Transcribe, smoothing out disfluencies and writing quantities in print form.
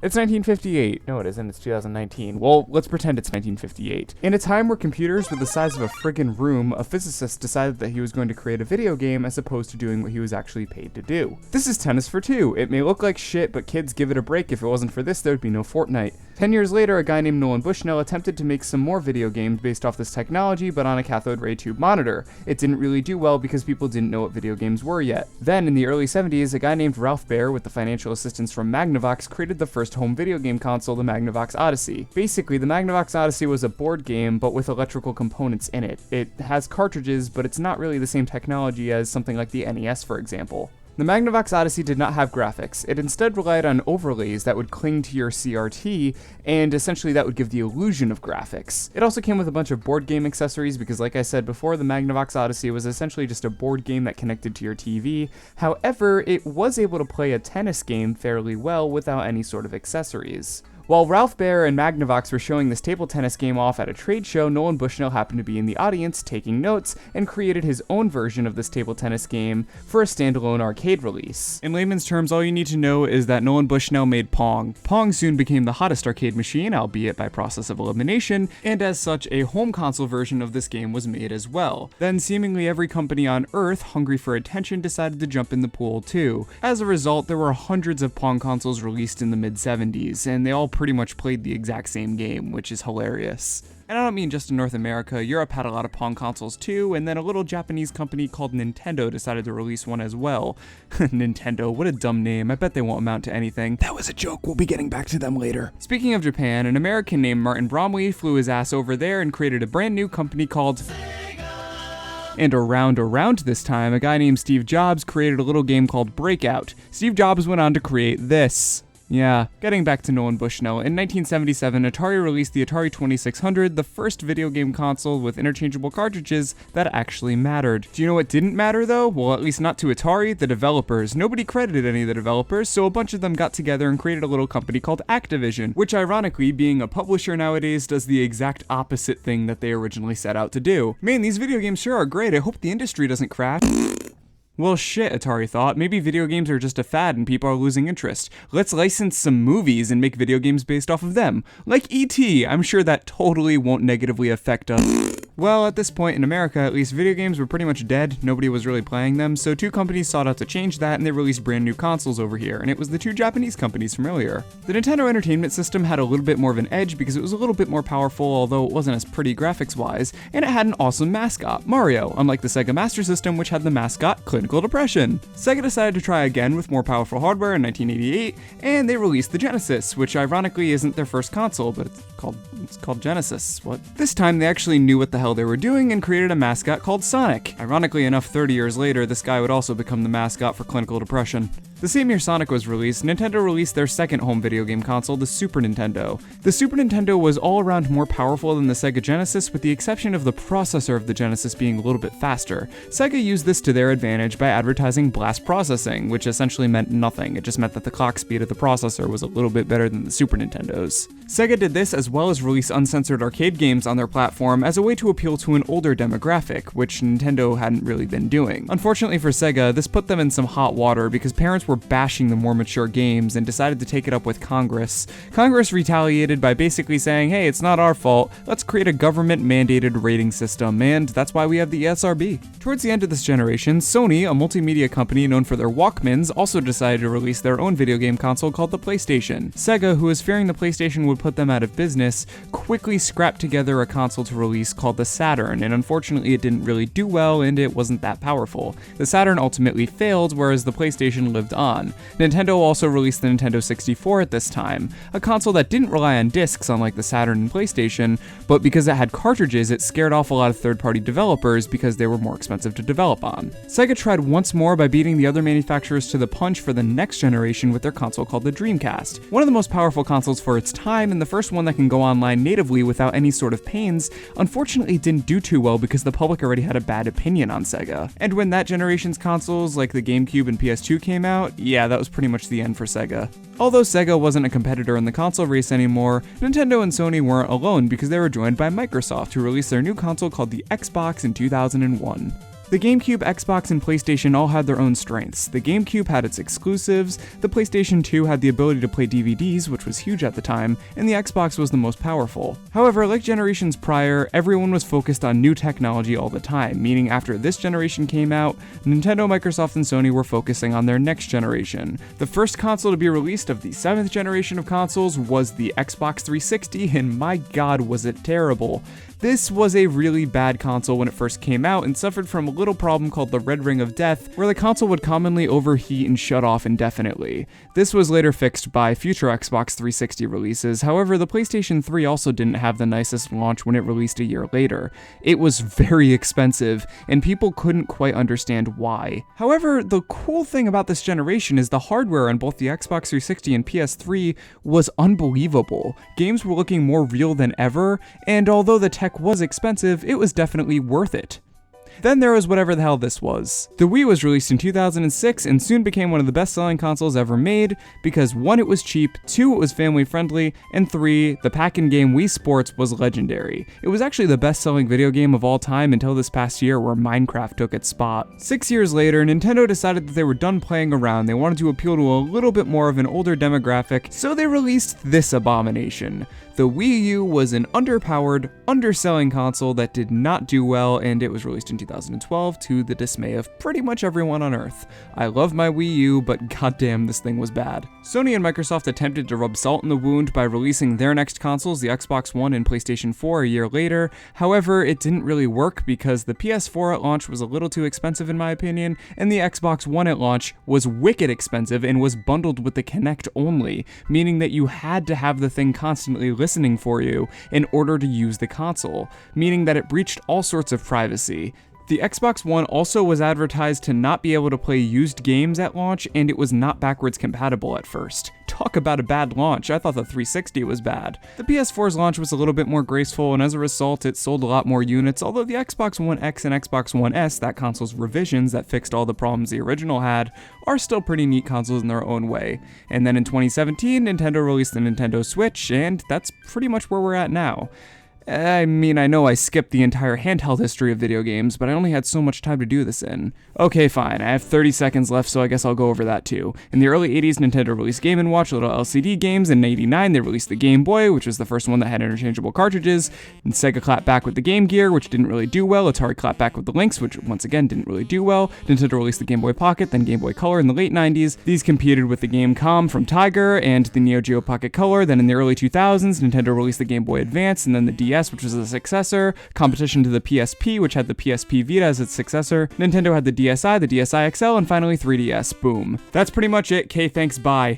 It's 1958. No, it isn't. It's 2019. Well, let's pretend it's 1958. In a time where computers were the size of a friggin' room, a physicist decided that he was going to create a video game as opposed to doing what he was actually paid to do. This is Tennis for Two. It may look like shit, but kids, give it a break. If it wasn't for this, there'd be no Fortnite. 10 years later, a guy named Nolan Bushnell attempted to make some more video games based off this technology, but on a cathode ray tube monitor. It didn't really do well because people didn't know what video games were yet. Then, in the early 70s, a guy named Ralph Baer, with the financial assistance from Magnavox, created the first home video game console, the Magnavox Odyssey. Basically, the Magnavox Odyssey was a board game, but with electrical components in it. It has cartridges, but it's not really the same technology as something like the NES, for example. The Magnavox Odyssey did not have graphics. It instead relied on overlays that would cling to your CRT, and essentially that would give the illusion of graphics. It also came with a bunch of board game accessories because, like I said before, the Magnavox Odyssey was essentially just a board game that connected to your TV. However, it was able to play a tennis game fairly well without any sort of accessories. While Ralph Baer and Magnavox were showing this table tennis game off at a trade show, Nolan Bushnell happened to be in the audience taking notes and created his own version of this table tennis game for a standalone arcade release. In layman's terms, all you need to know is that Nolan Bushnell made Pong. Pong soon became the hottest arcade machine, albeit by process of elimination, and as such, a home console version of this game was made as well. Then seemingly every company on Earth, hungry for attention, decided to jump in the pool too. As a result, there were hundreds of Pong consoles released in the mid-70s, and they all pretty much played the exact same game, which is hilarious. And I don't mean just in North America. Europe had a lot of Pong consoles too, and then a little Japanese company called Nintendo decided to release one as well. Nintendo, what a dumb name. I bet they won't amount to anything. That was a joke. We'll be getting back to them later. Speaking of Japan, an American named Martin Bromley flew his ass over there and created a brand new company called And around this time, a guy named Steve Jobs created a little game called Breakout. Steve Jobs went on to create this. Yeah, getting back to Nolan Bushnell, in 1977, Atari released the Atari 2600, the first video game console with interchangeable cartridges that actually mattered. Do you know what didn't matter though? Well, at least not to Atari, the developers. Nobody credited any of the developers, so a bunch of them got together and created a little company called Activision, which ironically, being a publisher nowadays, does the exact opposite thing that they originally set out to do. Man, these video games sure are great. I hope the industry doesn't crash. Well shit, Atari thought, maybe video games are just a fad and people are losing interest. Let's license some movies and make video games based off of them. Like E.T., I'm sure that totally won't negatively affect us. Well, at this point in America, at least, video games were pretty much dead, nobody was really playing them, so two companies sought out to change that and they released brand new consoles over here, and it was the two Japanese companies from earlier. The Nintendo Entertainment System had a little bit more of an edge because it was a little bit more powerful, although it wasn't as pretty graphics-wise, and it had an awesome mascot, Mario, unlike the Sega Master System, which had the mascot Clinical Depression. Sega decided to try again with more powerful hardware in 1988, and they released the Genesis, which ironically isn't their first console, but it's called Genesis. What? This time they actually knew what the hell they were doing and created a mascot called Sonic. Ironically enough, 30 years later, this guy would also become the mascot for Clinical Depression. The same year Sonic was released, Nintendo released their second home video game console, the Super Nintendo. The Super Nintendo was all around more powerful than the Sega Genesis, with the exception of the processor of the Genesis being a little bit faster. Sega used this to their advantage by advertising blast processing, which essentially meant nothing. It just meant that the clock speed of the processor was a little bit better than the Super Nintendo's. Sega did this as well as release uncensored arcade games on their platform as a way to appeal to an older demographic, which Nintendo hadn't really been doing. Unfortunately for Sega, this put them in some hot water because parents were bashing the more mature games and decided to take it up with Congress. Congress retaliated by basically saying, hey, it's not our fault, let's create a government-mandated rating system, and that's why we have the ESRB. Towards the end of this generation, Sony, a multimedia company known for their Walkmans, also decided to release their own video game console called the PlayStation. Sega, who was fearing the PlayStation would put them out of business, quickly scrapped together a console to release called the Saturn, and unfortunately it didn't really do well and it wasn't that powerful. The Saturn ultimately failed, whereas the PlayStation lived on. Nintendo also released the Nintendo 64 at this time, a console that didn't rely on discs unlike the Saturn and PlayStation, but because it had cartridges it scared off a lot of third-party developers because they were more expensive to develop on. Sega tried once more by beating the other manufacturers to the punch for the next generation with their console called the Dreamcast, one of the most powerful consoles for its time and the first one that can go online natively without any sort of pains. Unfortunately it didn't do too well because the public already had a bad opinion on Sega. And when that generation's consoles like the GameCube and PS2 came out, yeah, that was pretty much the end for Sega. Although Sega wasn't a competitor in the console race anymore, Nintendo and Sony weren't alone because they were joined by Microsoft, who released their new console called the Xbox in 2001. The GameCube, Xbox, and PlayStation all had their own strengths. The GameCube had its exclusives, the PlayStation 2 had the ability to play DVDs, which was huge at the time, and the Xbox was the most powerful. However, like generations prior, everyone was focused on new technology all the time, meaning after this generation came out, Nintendo, Microsoft, and Sony were focusing on their next generation. The first console to be released of the 7th generation of consoles was the Xbox 360, and my god was it terrible. This was a really bad console when it first came out and suffered from a little problem called the Red Ring of Death, where the console would commonly overheat and shut off indefinitely. This was later fixed by future Xbox 360 releases, however the PlayStation 3 also didn't have the nicest launch when it released a year later. It was very expensive, and people couldn't quite understand why. However, the cool thing about this generation is the hardware on both the Xbox 360 and PS3 was unbelievable. Games were looking more real than ever, and although the tech was expensive, it was definitely worth it. Then there was whatever the hell this was. The Wii was released in 2006 and soon became one of the best-selling consoles ever made because 1, it was cheap, 2, it was family-friendly, and 3, the pack-in game Wii Sports was legendary. It was actually the best-selling video game of all time until this past year where Minecraft took its spot. 6 years later, Nintendo decided that they were done playing around. They wanted to appeal to a little bit more of an older demographic, so they released this abomination. The Wii U was an underpowered, underselling console that did not do well, and it was released in 2012 to the dismay of pretty much everyone on Earth. I love my Wii U, but goddamn, this thing was bad. Sony and Microsoft attempted to rub salt in the wound by releasing their next consoles, the Xbox One and PlayStation 4, a year later. However, it didn't really work because the PS4 at launch was a little too expensive in my opinion, and the Xbox One at launch was wicked expensive and was bundled with the Kinect only, meaning that you had to have the thing constantly listening for you in order to use the console, meaning that it breached all sorts of privacy. The Xbox One also was advertised to not be able to play used games at launch, and it was not backwards compatible at first. Talk about a bad launch, I thought the 360 was bad. The PS4's launch was a little bit more graceful, and as a result it sold a lot more units, although the Xbox One X and Xbox One S, that console's revisions that fixed all the problems the original had, are still pretty neat consoles in their own way. And then in 2017, Nintendo released the Nintendo Switch, and that's pretty much where we're at now. I mean, I know I skipped the entire handheld history of video games, but I only had so much time to do this in. Okay, fine, I have 30 seconds left, so I guess I'll go over that too. In the early 80s, Nintendo released Game & Watch, little LCD games. In 89, they released the Game Boy, which was the first one that had interchangeable cartridges. And Sega clapped back with the Game Gear, which didn't really do well. Atari clapped back with the Lynx, which once again didn't really do well. Nintendo released the Game Boy Pocket, then Game Boy Color in the late 90s. These competed with the Game.com from Tiger and the Neo Geo Pocket Color. Then in the early 2000s, Nintendo released the Game Boy Advance, and then the DS, which was the successor, competition to the PSP, which had the PSP Vita as its successor. Nintendo had the DSi, the DSi XL, and finally 3DS. Boom. That's pretty much it. K, thanks, bye.